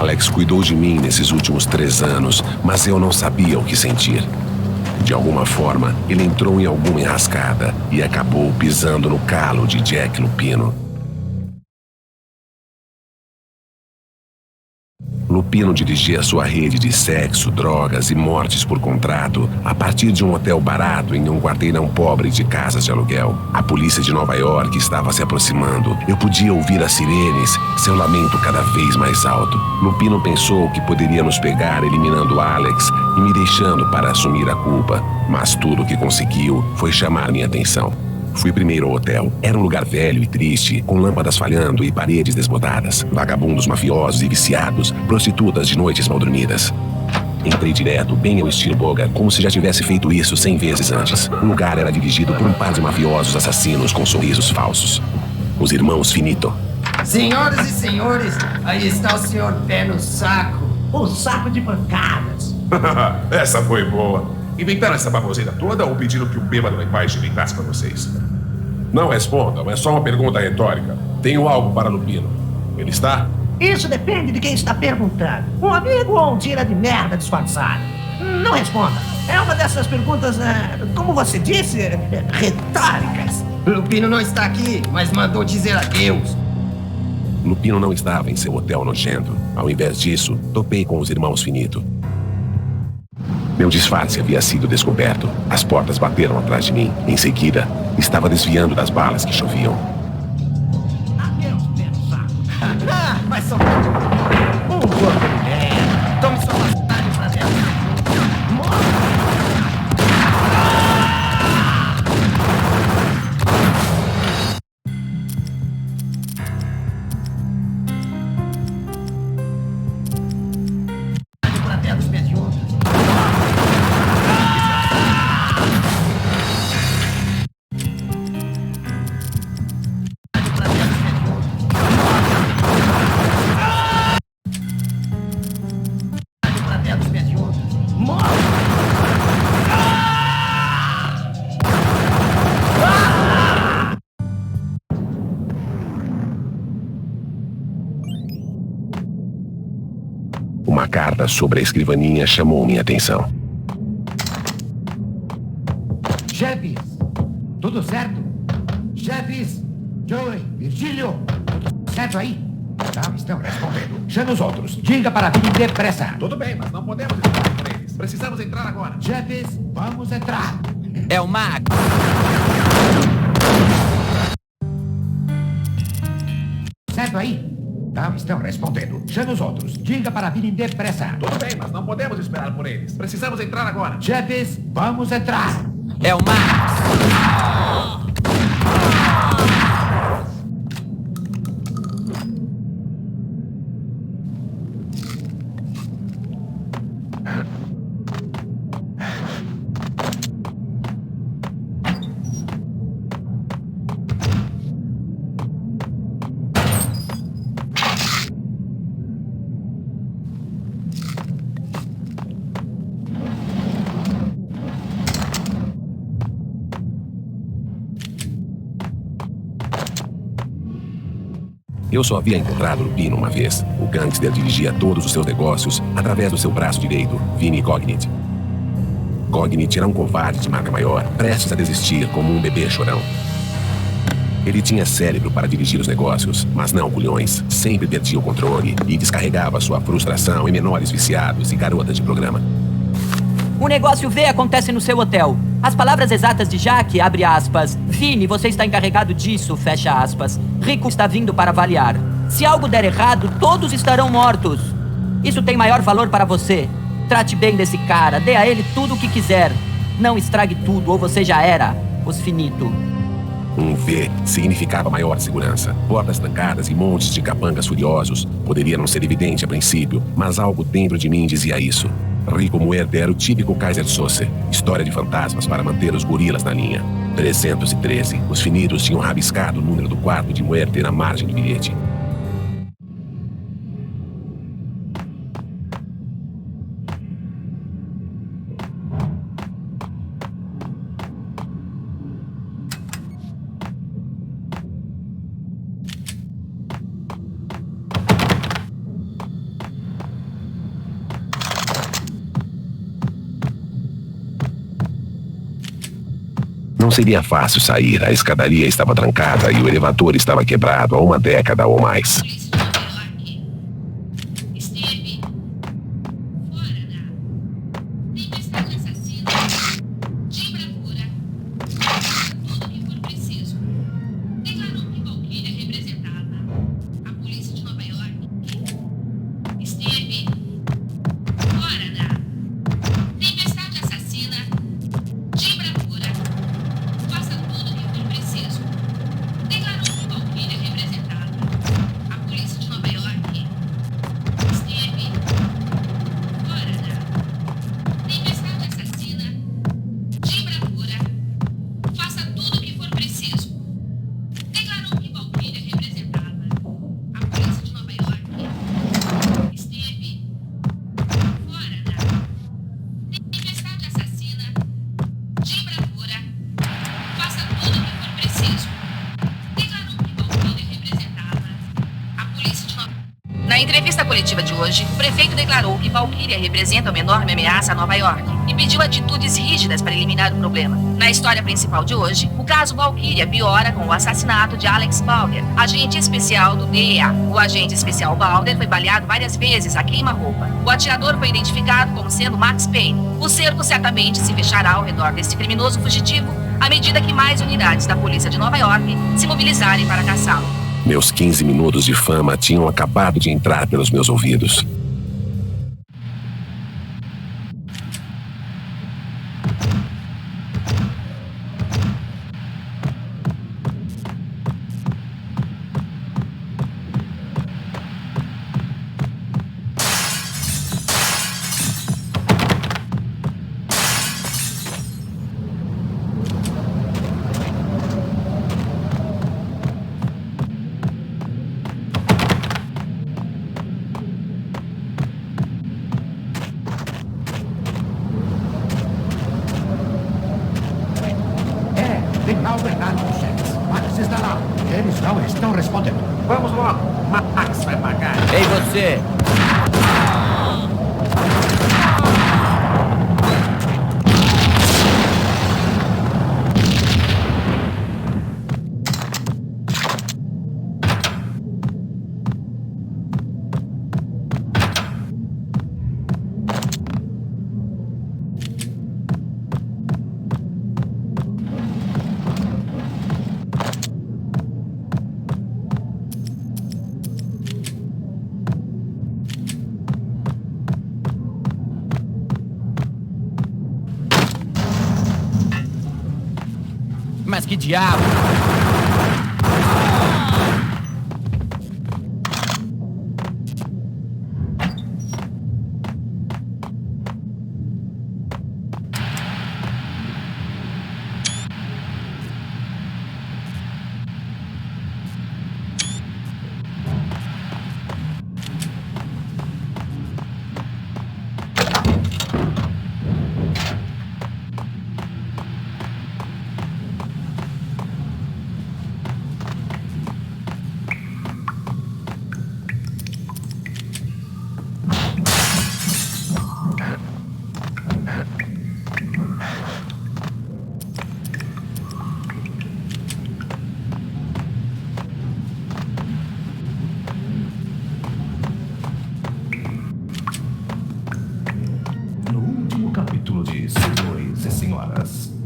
Alex cuidou de mim nesses últimos 3 anos, mas eu não sabia o que sentir. De alguma forma, ele entrou em alguma enrascada e acabou pisando no calo de Jack Lupino. Lupino dirigia sua rede de sexo, drogas e mortes por contrato a partir de um hotel barato em um quarteirão pobre de casas de aluguel. A polícia de Nova York estava se aproximando. Eu podia ouvir as sirenes, seu lamento cada vez mais alto. Lupino pensou que poderia nos pegar eliminando Alex e me deixando para assumir a culpa, mas tudo o que conseguiu foi chamar minha atenção. Fui primeiro ao hotel. Era um lugar velho e triste, com lâmpadas falhando e paredes desbotadas, vagabundos mafiosos e viciados, prostitutas de noites mal dormidas. Entrei direto, bem ao estilo Bogart, como se já tivesse feito isso 100 vezes antes. O lugar era dirigido por um par de mafiosos assassinos com sorrisos falsos. Os irmãos Finito. Senhoras e senhores, aí está o senhor Pé no Saco. O saco de pancadas. Essa foi boa. Inventaram essa baboseira toda ou pediram que o bêbado lá embaixo inventasse pra vocês? Não respondam, é só uma pergunta retórica. Tenho algo para Lupino. Ele está? Isso depende de quem está perguntando. Um amigo ou um tira de merda disfarçado? Não responda. É uma dessas perguntas, como você disse, retóricas. Lupino não está aqui, mas mandou dizer adeus. Lupino não estava em seu hotel nojento. Ao invés disso, topei com os irmãos Finito. Meu disfarce havia sido descoberto. As portas bateram atrás de mim. Em seguida, estava desviando das balas que choviam. Adeus, Pé no Saco. Mas são um corpo de merda. Tome sua passagem pra dentro. Morra! Uma carta sobre a escrivaninha chamou minha atenção. Chefes, tudo certo? Chefes, Joey, Virgílio, tudo certo aí? Não estão respondendo. Chame os outros. Diga para vir depressa. Tudo bem, mas não podemos esperar por eles. Precisamos entrar agora. Chefes, vamos entrar. É o Mago. Certo aí? Não estão respondendo. Chame os outros. Diga para virem depressa. Tudo bem, mas não podemos esperar por eles. Precisamos entrar agora. Chefes, vamos entrar. É o Mago. Eu só havia encontrado Lupino uma vez. O gangster dirigia todos os seus negócios através do seu braço direito, Vinnie Cognit. Cognit era um covarde de marca maior, prestes a desistir como um bebê chorão. Ele tinha cérebro para dirigir os negócios, mas não culhões. Sempre perdia o controle e descarregava sua frustração em menores viciados e garotas de programa. O negócio V acontece no seu hotel. As palavras exatas de Jack, abre aspas. Vini, você está encarregado disso, fecha aspas. Rico está vindo para avaliar. Se algo der errado, todos estarão mortos. Isso tem maior valor para você. Trate bem desse cara, dê a ele tudo o que quiser. Não estrague tudo, ou você já era. Os Finito. Um V significava maior segurança. Portas trancadas e montes de capangas furiosos. Poderia não ser evidente a princípio, mas algo dentro de mim dizia isso. Rico Muerte era o típico Kaiser Soze. História de fantasmas para manter os gorilas na linha. 313. Os Finitos tinham rabiscado o número do quarto de Muerte na margem do bilhete. não seria fácil sair. A escadaria estava trancada e o elevador estava quebrado há uma década ou mais. Na entrevista coletiva de hoje, o prefeito declarou que Valkyria representa uma enorme ameaça a Nova York e pediu atitudes rígidas para eliminar o problema. Na história principal de hoje, o caso Valkyria piora com o assassinato de Alex Balder, agente especial do DEA. O agente especial Balder foi baleado várias vezes a queima-roupa. O atirador foi identificado como sendo Max Payne. O cerco certamente se fechará ao redor deste criminoso fugitivo à medida que mais unidades da polícia de Nova York se mobilizarem para caçá-lo. Meus 15 minutos de fama tinham acabado de entrar pelos meus ouvidos. Tem algo errado, chefes. Max está lá. Eles não estão respondendo. Vamos logo. Max vai pagar. Ei, você! Mas que diabo!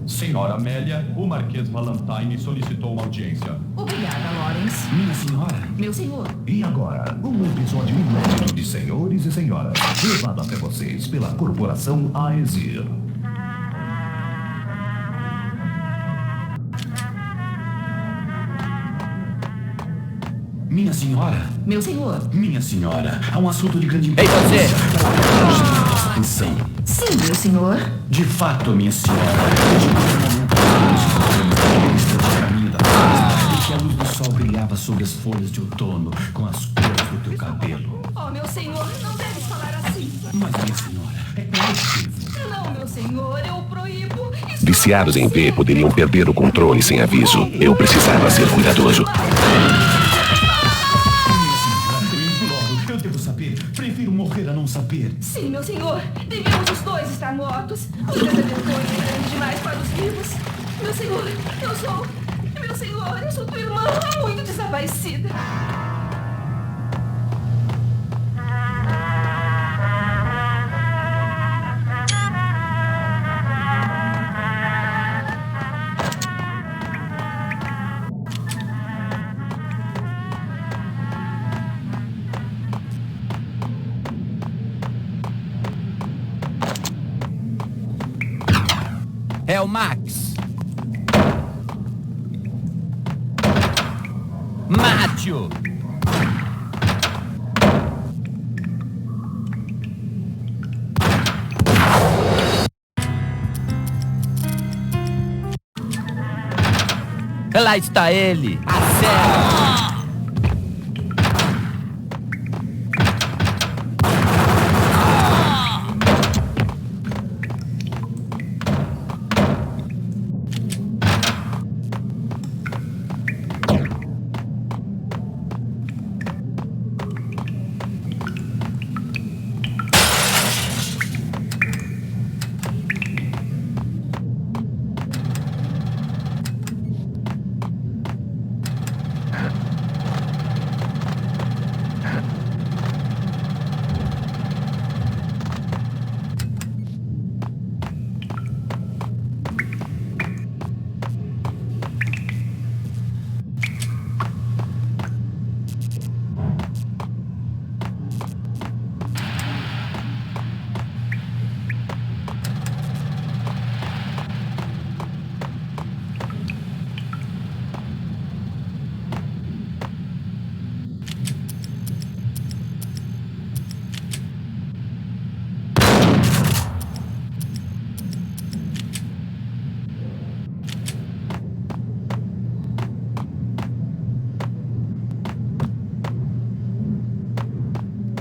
Senhora Amélia, o Marquês Valentine solicitou uma audiência. Obrigada, Lawrence. Minha senhora? Meu senhor. E agora, um episódio inédito de Senhores e Senhoras, levado até vocês pela Corporação Aesir. Minha senhora? Meu senhor. Minha senhora, há um assunto de grande Ei, importância. você! Nossa atenção. Sim, meu senhor. De fato, minha senhora, o caminho da floresta em que a luz do sol brilhava sobre as folhas de outono com as cores do teu cabelo. Oh, meu senhor, não deves falar assim. Mas, minha senhora, é proibitivo. Não, meu senhor, eu o proíbo. Viciados em V poderiam perder o controle sem aviso. Eu precisava ser cuidadoso. Eu devo saber. Prefiro morrer a não saber. Sim, meu senhor. Devemos os dois estar mortos. O tratamento é grande demais para os vivos. Meu senhor, Meu senhor, eu sou tua irmã, muito desaparecida. É o Max. Mate-o. Lá está ele. Acerta.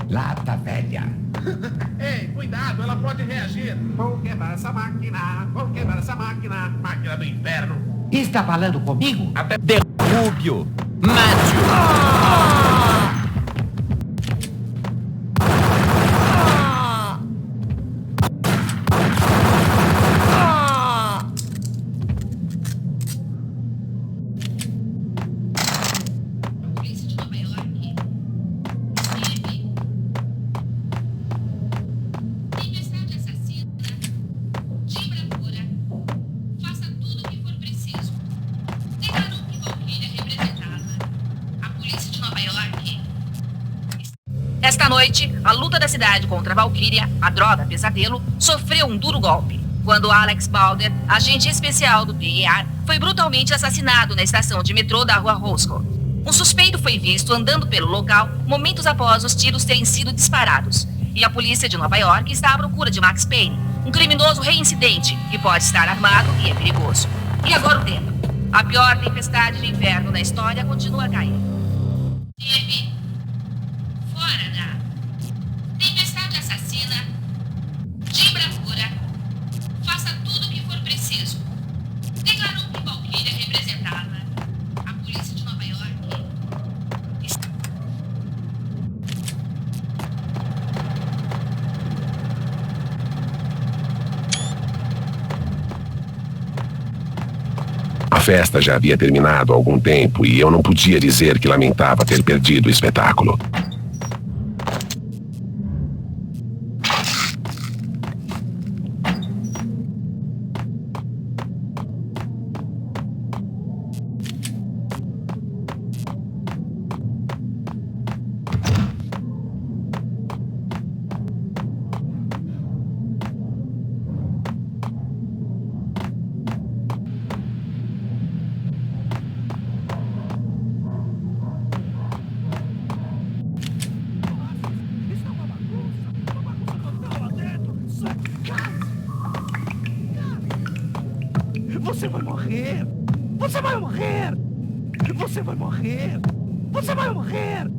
Lata velha. Ei, cuidado, ela pode reagir. Vou quebrar essa máquina, vou quebrar essa máquina. Máquina do inferno. Está falando comigo? Até Derrube-o. Mate-o. Polícia de Nova York. Steve. Tempestade assassina. Timbradora. Faça tudo o que for preciso. Declarou que Valkyria representava. A polícia de Nova York. Esta noite, a luta da cidade contra a Valkyria, a droga pesadelo, sofreu um duro golpe. Quando Alex Balder, agente especial do PER, foi brutalmente assassinado na estação de metrô da rua Roscoe. Um suspeito foi visto andando pelo local momentos após os tiros terem sido disparados. E a polícia de Nova York está à procura de Max Payne, um criminoso reincidente que pode estar armado e é perigoso. E agora o tempo. A pior tempestade de inverno na história continua a cair. Steve, fora da tempestade assassina. Timbradora. Faça tudo o que for preciso. Declarou que Valkyria representava. A polícia de Nova York. A festa já havia terminado há algum tempo e eu não podia dizer que lamentava ter perdido o espetáculo. Você vai morrer! Você vai morrer! Você vai morrer! Você vai morrer!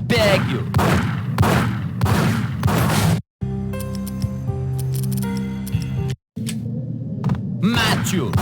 Pegue-o. Mate-o!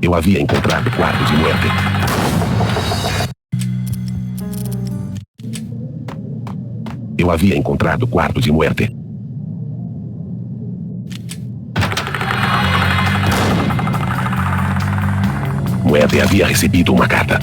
Eu havia encontrado o quarto de muerte. Eu havia encontrado o quarto de muerte. Muerte havia recebido uma carta.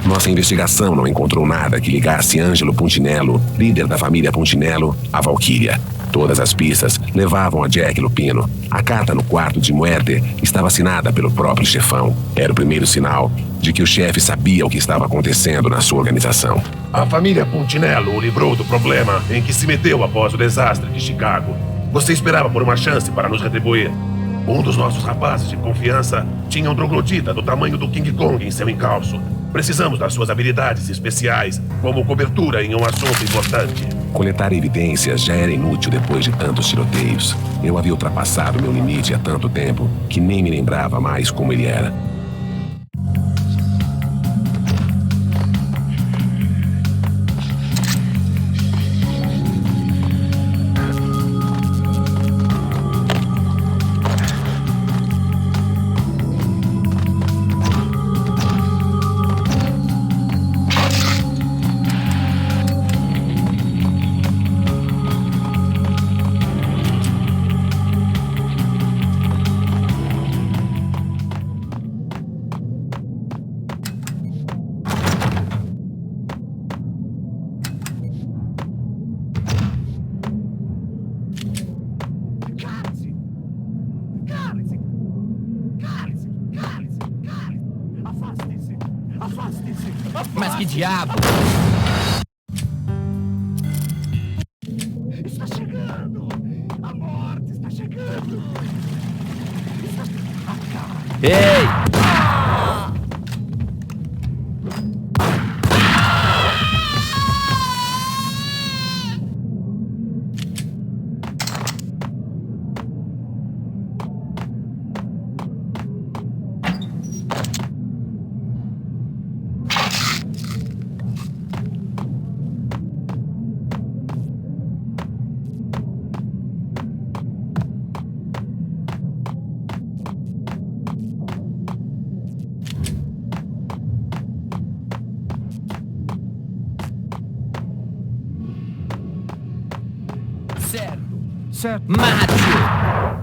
Nossa investigação não encontrou nada que ligasse Ângelo Puntinello, líder da família Puntinello, à Valquíria. Todas as pistas levavam a Jack Lupino. A carta no quarto de Muerte estava assinada pelo próprio chefão. Era o primeiro sinal de que o chefe sabia o que estava acontecendo na sua organização. A família Puntinello o livrou do problema em que se meteu após o desastre de Chicago. Você esperava por uma chance para nos retribuir. Um dos nossos rapazes de confiança tinha um troglodita do tamanho do King Kong em seu encalço. Precisamos das suas habilidades especiais como cobertura em um assunto importante. Coletar evidências já era inútil depois de tantos tiroteios. Eu havia ultrapassado meu limite há tanto tempo que nem me lembrava mais como ele era. Mas que diabo? Está chegando! A morte está chegando! Ei! Certo. Mate-o!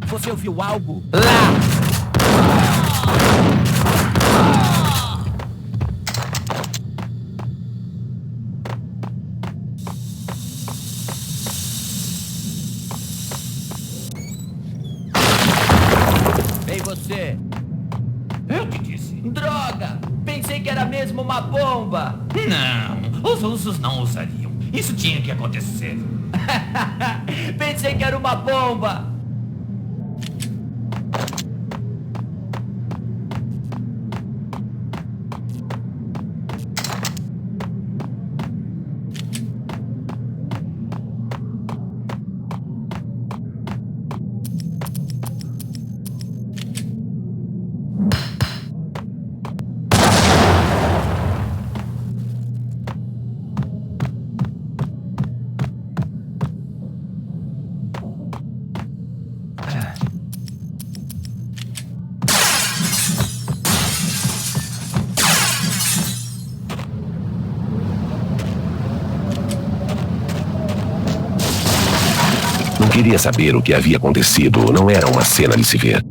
Você ouviu algo? Lá! Ei, você! Eu te disse. Droga! Pensei que era mesmo uma bomba! Não, os russos não usariam. Isso tinha que acontecer. Pensei que era uma bomba! queria saber o que havia acontecido. Não era uma cena de se ver.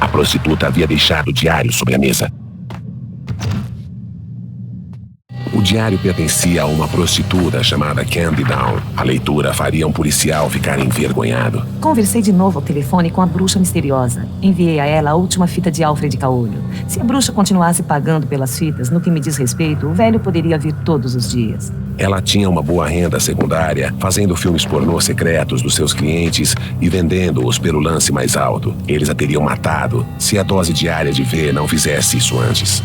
A prostituta havia deixado o diário sobre a mesa. O diário pertencia a uma prostituta chamada Candy Down. A leitura faria um policial ficar envergonhado. Conversei de novo ao telefone com a bruxa misteriosa. Enviei a ela a última fita de Alfred Caolho. Se a bruxa continuasse pagando pelas fitas, no que me diz respeito, o velho poderia vir todos os dias. Ela tinha uma boa renda secundária, fazendo filmes pornô secretos dos seus clientes e vendendo-os pelo lance mais alto. Eles a teriam matado se a dose diária de V não fizesse isso antes.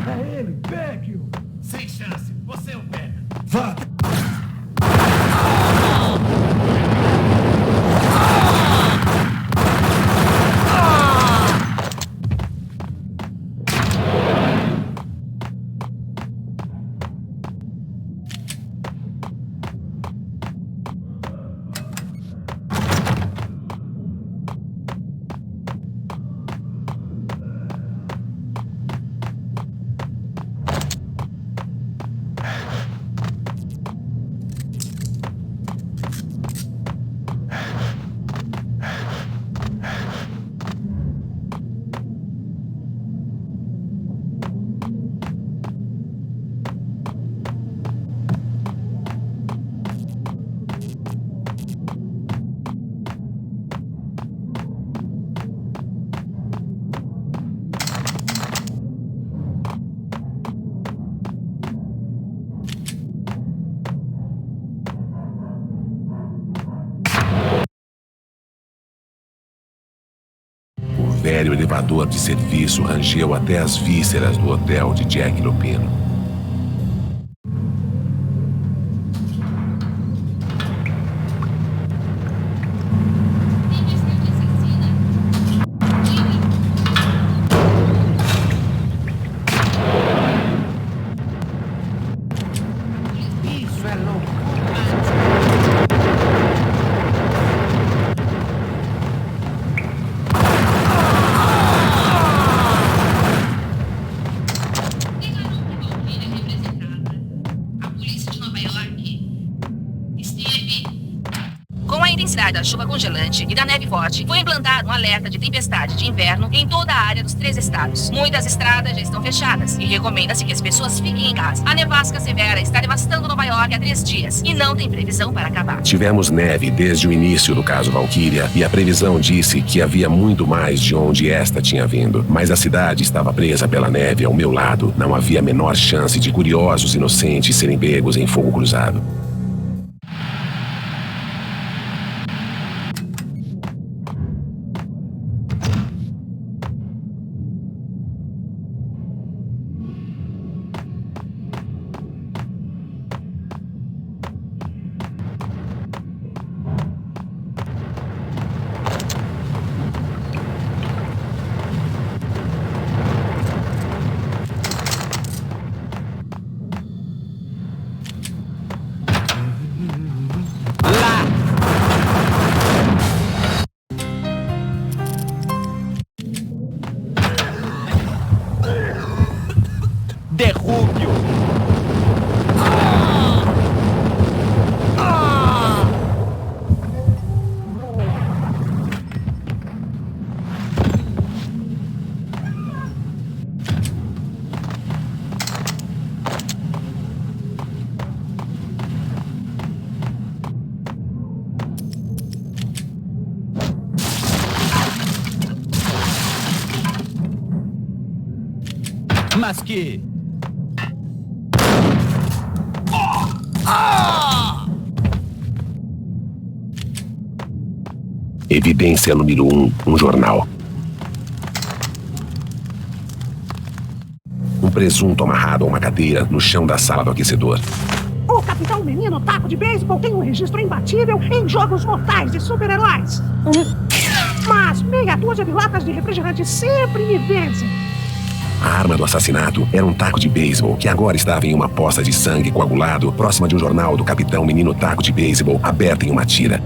É ele, pegue-o! Sem chance, você o pega. Vá! O velho elevador de serviço rangeu até as vísceras do hotel de Jack Lupino. Isso é louco! Nova York. Steve. Com a intensidade da chuva congelante e da neve forte, foi implantado um alerta de tempestade de inverno em toda a área dos 3 estados. Muitas estradas já estão fechadas e recomenda-se que as pessoas fiquem em casa. A nevasca severa está devastando Nova York há 3 dias e não tem previsão para acabar. Tivemos neve desde o início do caso Valkyria e a previsão disse que havia muito mais de onde esta tinha vindo. Mas a cidade estava presa pela neve ao meu lado. Não havia a menor chance de curiosos inocentes serem pegos em fogo cruzado. Derrube-o! Mas que... Evidência número 1, um jornal. Um presunto amarrado a uma cadeira no chão da sala do aquecedor. O Capitão Menino Taco de Beisebol tem um registro imbatível em jogos mortais de super-heróis. Mas meia dúzia de latas de refrigerante sempre me vencem. A arma do assassinato era um taco de beisebol que agora estava em uma poça de sangue coagulado próxima de um jornal do Capitão Menino Taco de Beisebol aberto em uma tira.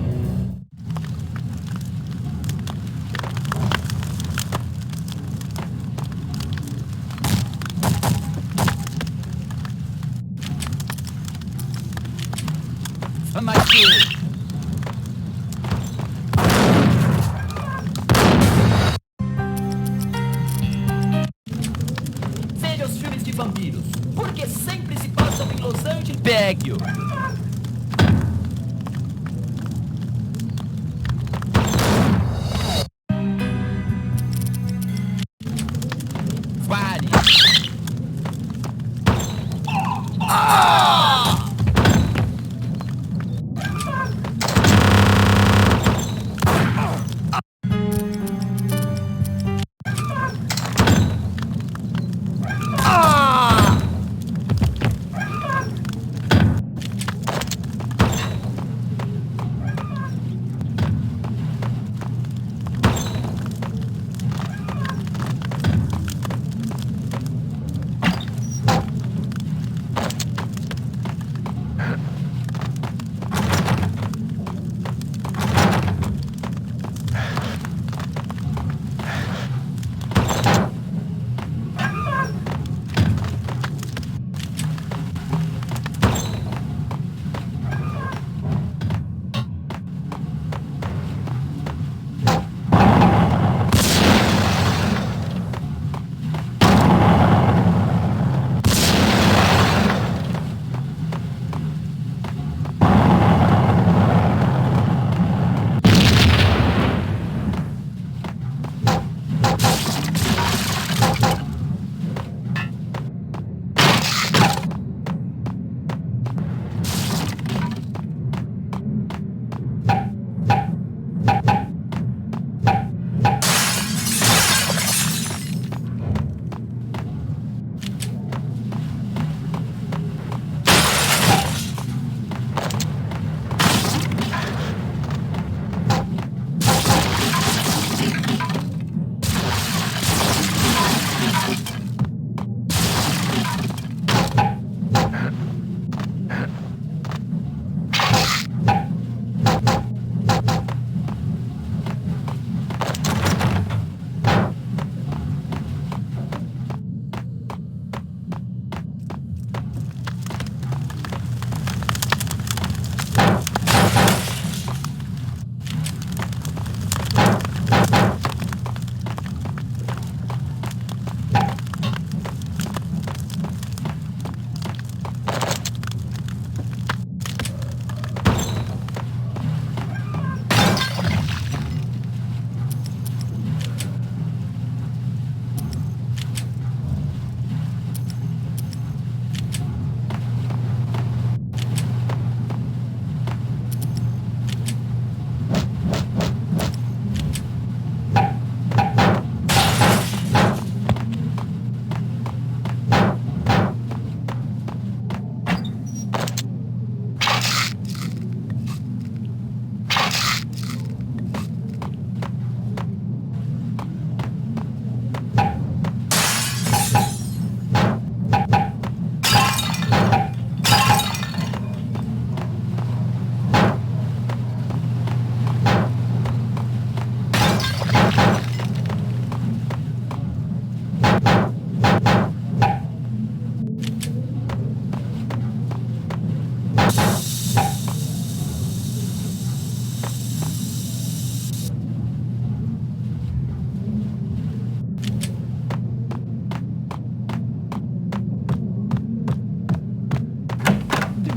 Mas que... Veja os filmes de vampiros, porque sempre se passam em Los Angeles. Pegue-o! Vale!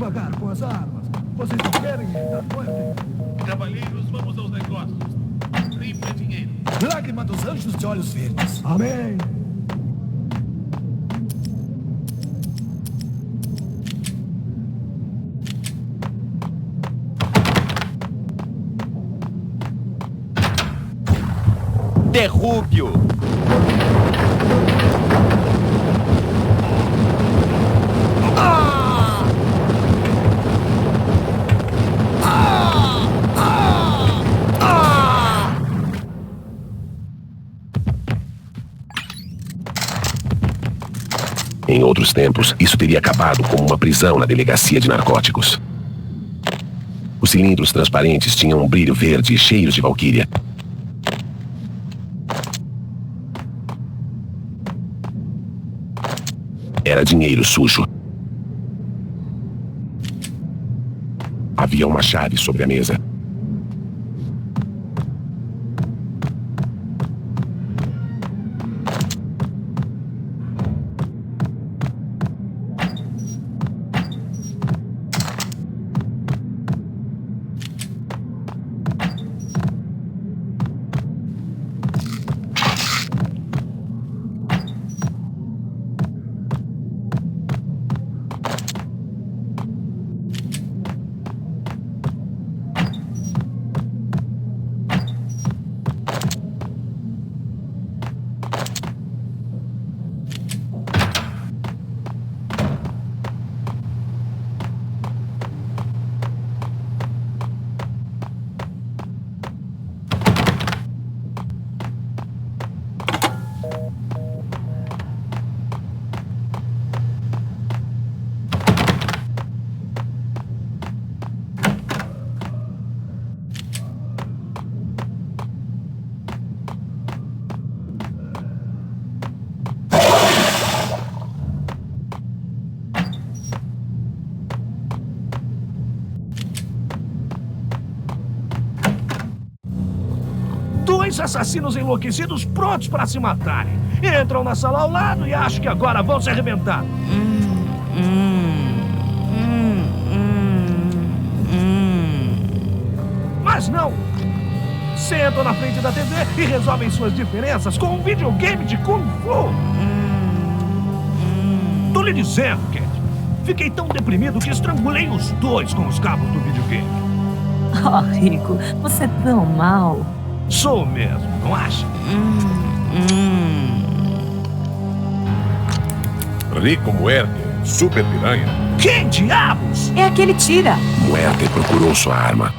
devagar com as armas. Vocês não querem dar noite? Cavalheiros, vamos aos negócios. Rifle é dinheiro. Lágrima dos anjos de olhos verdes. Amém. Derrube-o! Em outros tempos, isso teria acabado como uma prisão na delegacia de narcóticos. Os cilindros transparentes tinham um brilho verde e cheiros de valquíria. Era dinheiro sujo. Havia uma chave sobre a mesa. Dois assassinos enlouquecidos prontos para se matarem. Entram na sala ao lado e acham que agora vão se arrebentar. Mas não! Sentam na frente da TV e resolvem suas diferenças com um videogame de Kung Fu. Tô lhe dizendo, Cat. Fiquei tão deprimido que estrangulei os dois com os cabos do videogame. Oh, Rico, você é tão mal. Sou mesmo, não acha? Rico Muerte, Super Piranha. Quem diabos? É aquele tira. Muerte procurou sua arma.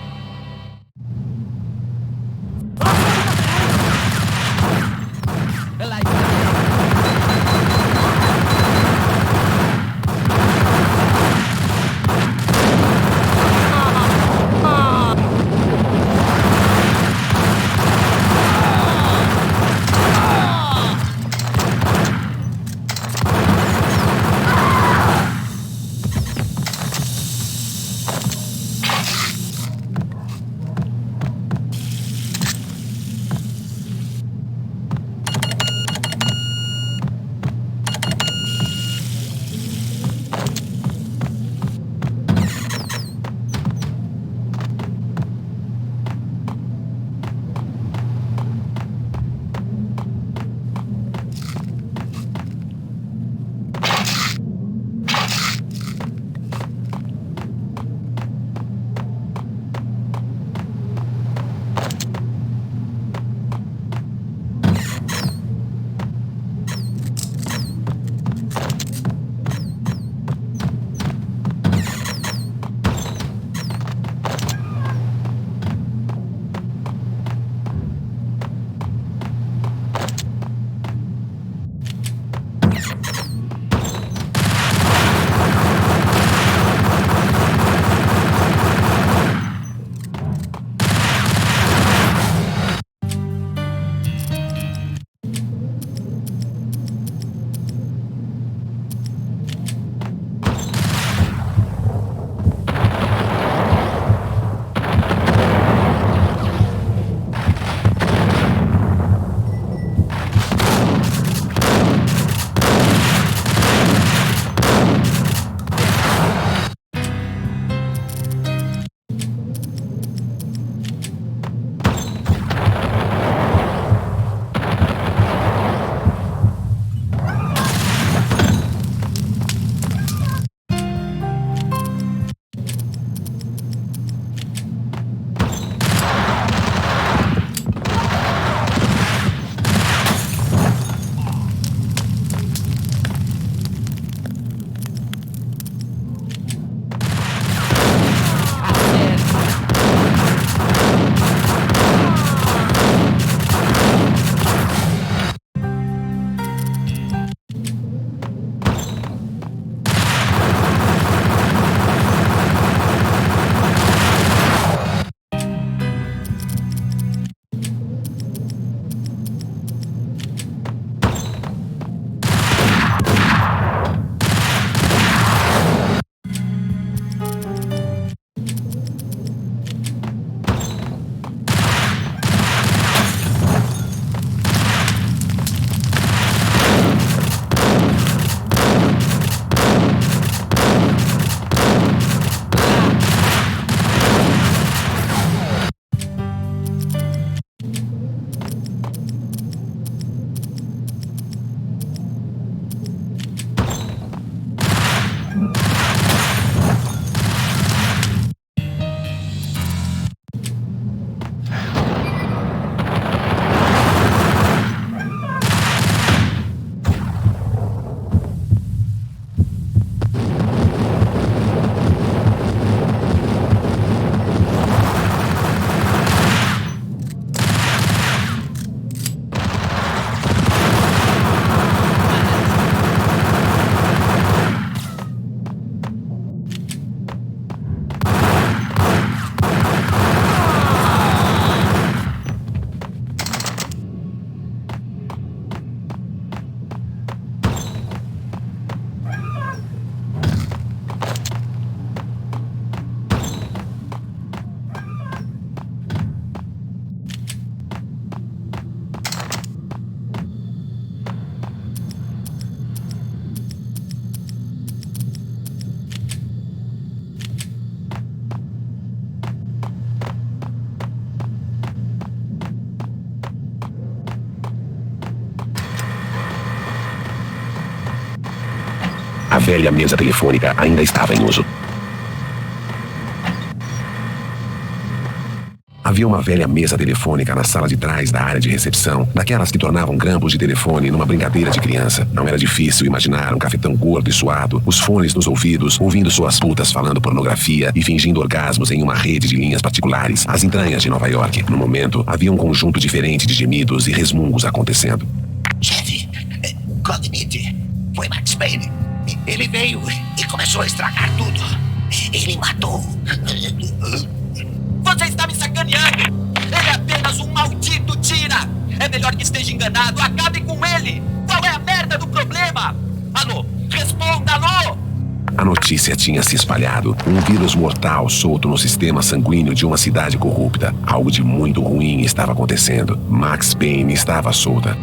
velha mesa telefônica ainda estava em uso. Havia uma velha mesa telefônica na sala de trás da área de recepção, daquelas que tornavam grampos de telefone numa brincadeira de criança. Não era difícil imaginar um cafetão gordo e suado, os fones nos ouvidos, ouvindo suas putas falando pornografia e fingindo orgasmos em uma rede de linhas particulares, as entranhas de Nova York. No momento, havia um conjunto diferente de gemidos e resmungos acontecendo. Chefe, Cognite, foi Max Payne. Ele veio e começou a estragar tudo. Ele matou. Você está me sacaneando! Ele é apenas um maldito tira! É melhor que esteja enganado, acabe com ele! Qual é a merda do problema? Alô? Responda, alô! A notícia tinha se espalhado. Um vírus mortal solto no sistema sanguíneo de uma cidade corrupta. Algo de muito ruim estava acontecendo. Max Payne estava solta.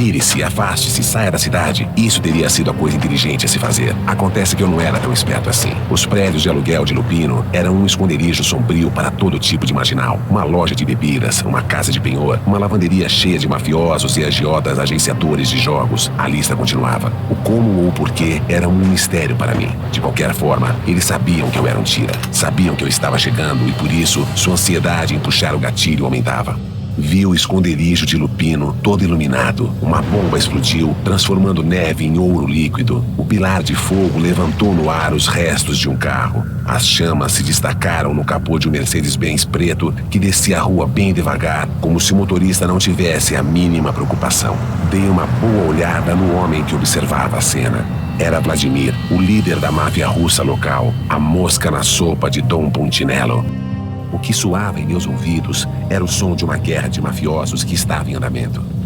Vire-se, afaste-se, saia da cidade. Isso teria sido a coisa inteligente a se fazer. Acontece que eu não era tão esperto assim. Os prédios de aluguel de Lupino eram um esconderijo sombrio para todo tipo de marginal. Uma loja de bebidas, uma casa de penhor, uma lavanderia cheia de mafiosos e agiotas agenciadores de jogos. A lista continuava. O como ou o porquê era um mistério para mim. De qualquer forma, eles sabiam que eu era um tira. Sabiam que eu estava chegando e por isso sua ansiedade em puxar o gatilho aumentava. Vi o esconderijo de Lupino todo iluminado. Uma bomba explodiu, transformando neve em ouro líquido. O pilar de fogo levantou no ar os restos de um carro. As chamas se destacaram no capô de um Mercedes-Benz preto que descia a rua bem devagar, como se o motorista não tivesse a mínima preocupação. Dei uma boa olhada no homem que observava a cena. Era Vladimir, o líder da máfia russa local, a mosca na sopa de Dom Puntinello. O que soava em meus ouvidos era o som de uma guerra de mafiosos que estava em andamento.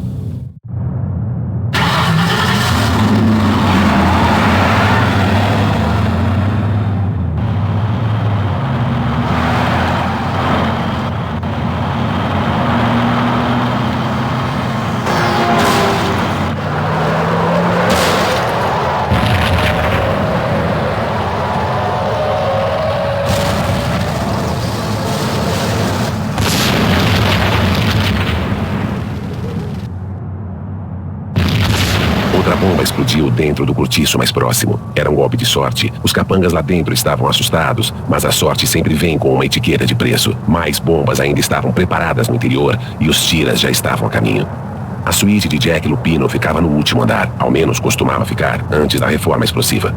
Outra bomba explodiu dentro do cortiço mais próximo. Era um golpe de sorte. Os capangas lá dentro estavam assustados, mas a sorte sempre vem com uma etiqueta de preço. Mais bombas ainda estavam preparadas no interior e os tiras já estavam a caminho. A suíte de Jack Lupino ficava no último andar, ao menos costumava ficar, antes da reforma explosiva.